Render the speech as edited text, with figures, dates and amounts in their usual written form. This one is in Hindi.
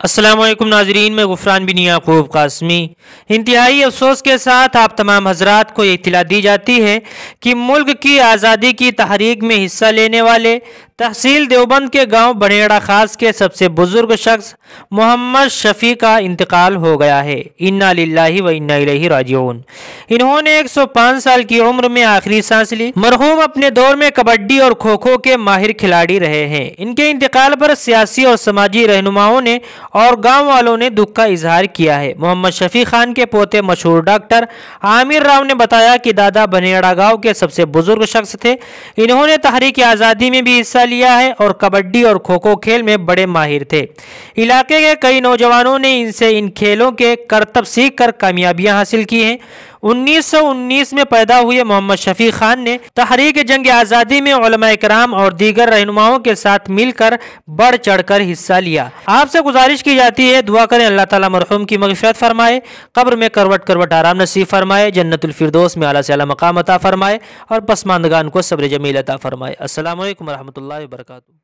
अस्सलामुअलैकुम नाजरीन, में गुफरान बिन याकूब कासमी इंतहाई अफसोस के साथ आप तमाम हजरात को ये इत्तला दी जाती है कि मुल्क की आज़ादी की तहरीक में हिस्सा लेने वाले तहसील देवबंद के गांव बनेड़ा खास के सबसे बुजुर्ग शख्स मोहम्मद शफी का इंतकाल हो गया है। इन्ना लिल्लाहि व इन्ना इलैहि राजिऊन। इन्होंने 105 साल की उम्र में आखिरी सांस ली। मरहूम अपने दौर में कबड्डी और खो खो के माहिर खिलाड़ी रहे हैं। इनके इंतकाल पर सियासी और समाजी रहनुमाओं ने और गांव वालों ने दुख का इजहार किया है। मोहम्मद शफी खान के पोते मशहूर डॉक्टर आमिर राव ने बताया कि दादा बनेड़ा गांव के सबसे बुजुर्ग शख्स थे। इन्होंने तहरीक आज़ादी में भी हिस्सा लिया है और कबड्डी और खो खो खेल में बड़े माहिर थे। इलाके के कई नौजवानों ने इनसे इन खेलों के करतब सीख कर कामयाबियां हासिल की हैं। 1919 में पैदा हुए मोहम्मद शफी खान ने तहरीक जंग आज़ादी में उलमा इकराम और दीगर रहनुमाओं के साथ मिलकर बढ़ चढ़कर हिस्सा लिया। आपसे गुजारिश की जाती है, दुआ करें अल्लाह ताला मरहूम की मग़फ़िरत फरमाए, कब्र में करवट करवट आराम नसीब फरमाए, जन्नतुल फिरदौस में आला से आला मकाम अता फरमाए और पसमानदगान को सब्र जमील अता फरमाए। अस्सलामु अलैकुम व रहमतुल्लाहि व बरकातुहू।